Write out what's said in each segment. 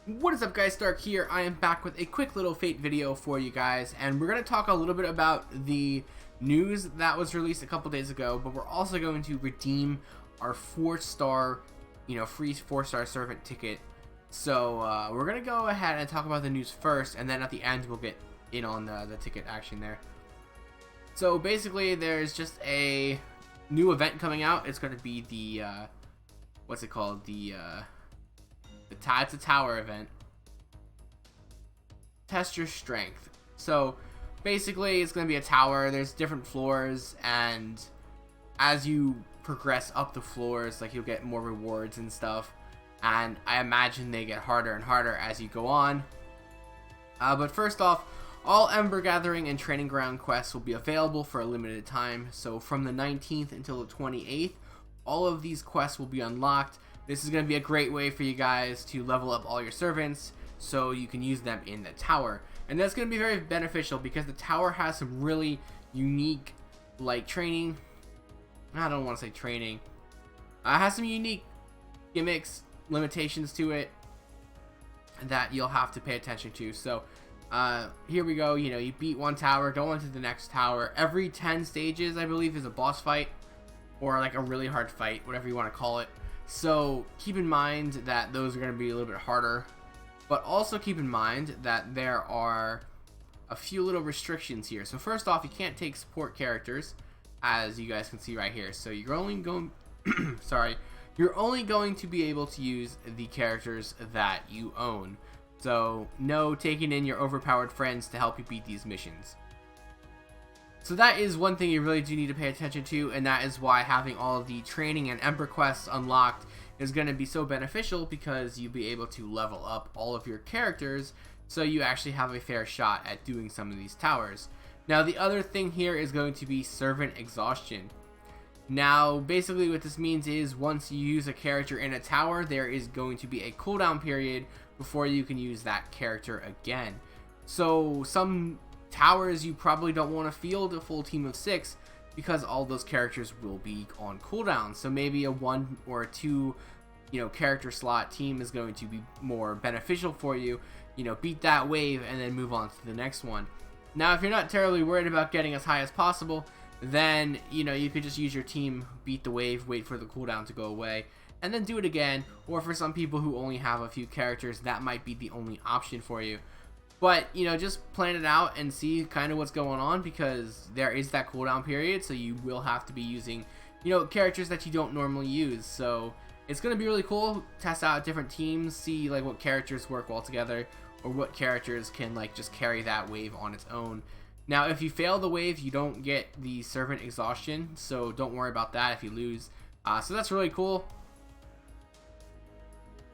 What is up, guys? Stark here. I am back with a quick little Fate video for you guys, and we're going to talk a little bit about the news that was released a couple days ago, but we're also going to redeem our 4-star, free 4-star servant ticket. So we're going to go ahead and talk about the news first, and then at the end we'll get in on the ticket action there. So basically there's just a new event coming out. It's going to be the, what's it called? It's a tower event. Test your strength. So basically it's going to be a tower. There's different floors, and as you progress up the floors, like, you'll get more rewards and stuff, and I imagine they get harder and harder as you go on. But first off, all Ember Gathering and Training Ground quests will be available for a limited time. So from the 19th until the 28th, all of these quests will be unlocked. This is going to be a great way for you guys to level up all your servants so you can use them in the tower. And that's going to be very beneficial because the tower has some really unique, like, training. I don't want to say training. It has some unique gimmicks, limitations to it that you'll have to pay attention to. So here we go. You beat one tower, go on to the next tower. Every 10 stages, I believe, is a boss fight, or like a really hard fight, whatever you want to call it. So keep in mind that those are going to be a little bit harder, but also keep in mind that there are a few little restrictions here. So first off, you can't take support characters, as you guys can see right here. So you're only going you're only going to be able to use the characters that you own. So no taking in your overpowered friends to help you beat these missions. So that is one thing you really do need to pay attention to, and that is why having all of the training and Ember quests unlocked is going to be so beneficial, because you'll be able to level up all of your characters so you actually have a fair shot at doing some of these towers. Now the other thing here is going to be servant exhaustion. Now basically what this means is once you use a character in a tower, there is going to be a cooldown period before you can use that character again. So some towers you probably don't want to field a full team of 6 because all those characters will be on cooldown. So maybe a 1 or a 2 character slot team is going to be more beneficial for you. Beat that wave and then move on to the next one. Now if you're not terribly worried about getting as high as possible, then you could just use your team, beat the wave, wait for the cooldown to go away, and then do it again. Or for some people who only have a few characters, that might be the only option for you. But, just plan it out and see kind of what's going on, because there is that cooldown period, so you will have to be using, characters that you don't normally use. So it's going to be really cool. Test out different teams, see like what characters work well together, or what characters can like just carry that wave on its own. Now, if you fail the wave, you don't get the servant exhaustion, so don't worry about that if you lose. So that's really cool.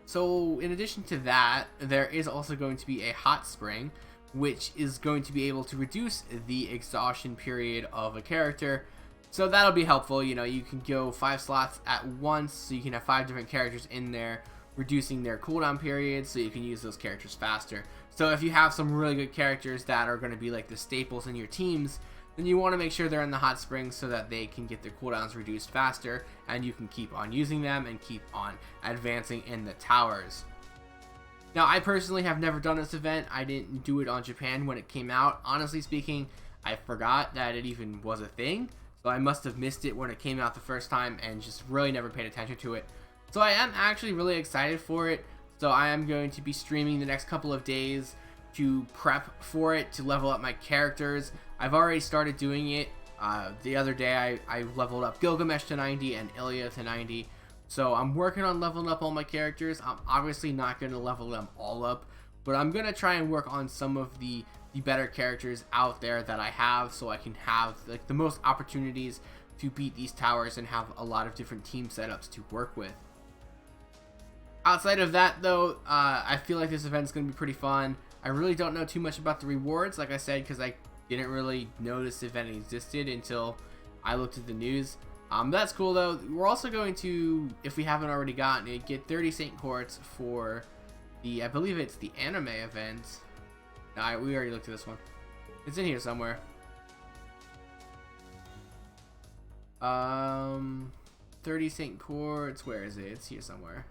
So in addition to that, there is also going to be a hot spring, which is going to be able to reduce the exhaustion period of a character. So that'll be helpful. You can go 5 slots at once, so you can have 5 different characters in there, reducing their cooldown period so you can use those characters faster. So if you have some really good characters that are going to be like the staples in your teams, then you want to make sure they're in the hot springs so that they can get their cooldowns reduced faster, and you can keep on using them and keep on advancing in the towers. Now, I personally have never done this event. I didn't do it on Japan when it came out. Honestly speaking, I forgot that it even was a thing, so I must have missed it when it came out the first time and just really never paid attention to it. So I am actually really excited for it. So I am going to be streaming the next couple of days to prep for it, to level up my characters. I've already started doing it. The other day I leveled up Gilgamesh to 90 and Ilya to 90. So I'm working on leveling up all my characters. I'm obviously not going to level them all up, but I'm going to try and work on some of the better characters out there that I have, so I can have like the most opportunities to beat these towers and have a lot of different team setups to work with. Outside of that though, I feel like this event is going to be pretty fun. I really don't know too much about the rewards, like I said, because I didn't really know this event existed until I looked at the news. That's cool though. We're also going to, if we haven't already gotten it, get 30 Saint Quartz for the, I believe it's the anime event. No, we already looked at this one. It's in here somewhere. 30 Saint Quartz, where is it? It's here somewhere.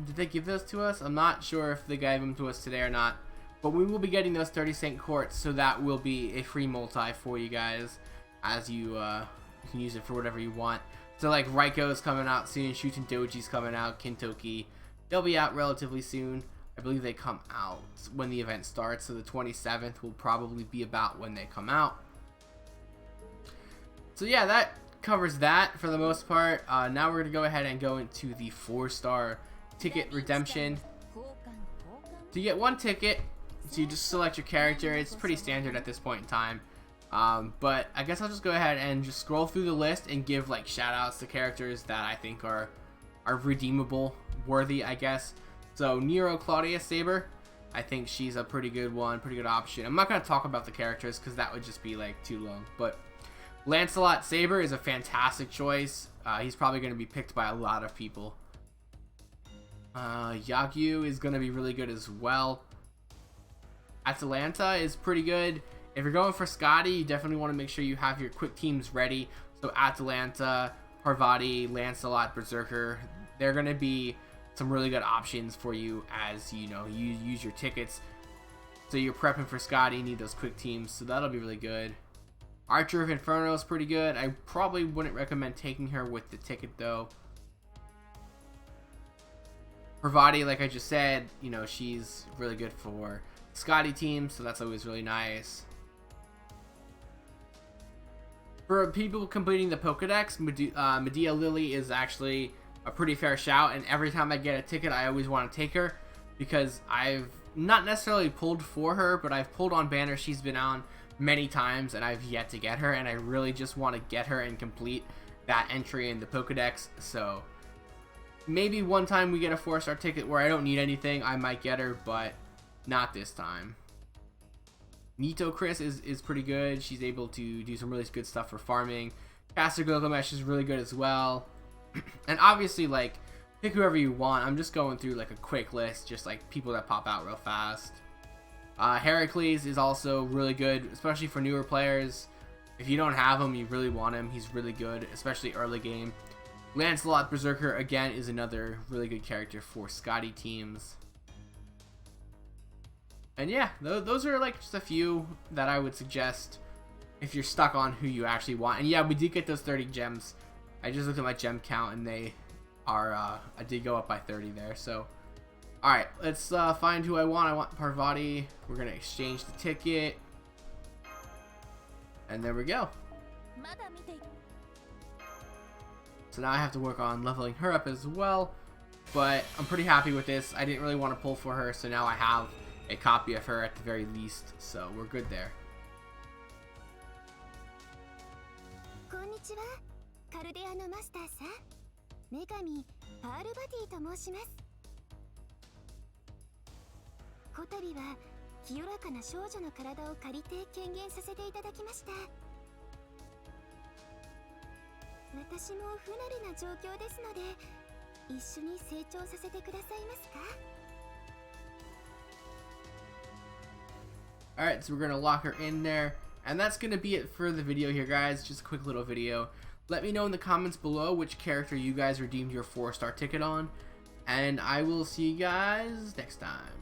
Did they give those to us? I'm not sure if they gave them to us today or not. But we will be getting those 30-cent quartz, so that will be a free multi for you guys, as you can use it for whatever you want. So like Raiko's coming out soon, Shuten Doji's coming out, Kintoki, they'll be out relatively soon. I believe they come out when the event starts, so the 27th will probably be about when they come out. So yeah, that covers that for the most part. Now we're going to go ahead and go into the 4-star ticket redemption. To get 1 ticket, so you just select your character. It's pretty standard at this point in time. But I guess I'll just go ahead and just scroll through the list and give like shout outs to characters that I think are redeemable, worthy, I guess. So Nero Claudia Saber, I think she's a pretty good one, pretty good option. I'm not going to talk about the characters because that would just be like too long, but Lancelot Saber is a fantastic choice. He's probably going to be picked by a lot of people. Yagyu is going to be really good as well. Atalanta is pretty good. If you're going for Scotty, you definitely want to make sure you have your quick teams ready. So Atalanta, Parvati, Lancelot, Berserker, they're going to be some really good options for you as you use your tickets. So you're prepping for Scotty, you need those quick teams, so that'll be really good. Archer of Inferno is pretty good. I probably wouldn't recommend taking her with the ticket though. Parvati, like I just said, she's really good for Scotty teams, so that's always really nice. For people completing the Pokedex, Medea Lily is actually a pretty fair shout, and every time I get a ticket, I always want to take her because I've not necessarily pulled for her, but I've pulled on banners she's been on many times, and I've yet to get her, and I really just want to get her and complete that entry in the Pokedex. So maybe one time we get a 4-star ticket where I don't need anything, I might get her, but not this time. Nito Chris is pretty good. She's able to do some really good stuff for farming. Caster Gilgamesh is really good as well. And obviously, like, pick whoever you want. I'm just going through like a quick list, just like people that pop out real fast. Heracles is also really good, especially for newer players. If you don't have him, you really want him. He's really good, especially early game. Lancelot Berserker, again, is another really good character for Scotty teams. And yeah, those are like just a few that I would suggest if you're stuck on who you actually want. And yeah, we did get those 30 gems. I just looked at my gem count and they are, I did go up by 30 there. So, alright, let's find who I want. I want Parvati. We're going to exchange the ticket. And there we go. So now I have to work on leveling her up as well. But I'm pretty happy with this. I didn't really want to pull for her, so now I have a copy of her at the very least. So we're good there. Konnichiwa. カルデアのマスターさん、女神パールバティと申します。こたびは清らかな少女の体を借りて権限させていただきました。私も不慣れな状況ですので、一緒に成長させてくださいますか? Alright, so we're going to lock her in there. And that's going to be it for the video here, guys. Just a quick little video. Let me know in the comments below which character you guys redeemed your 4-star ticket on. And I will see you guys next time.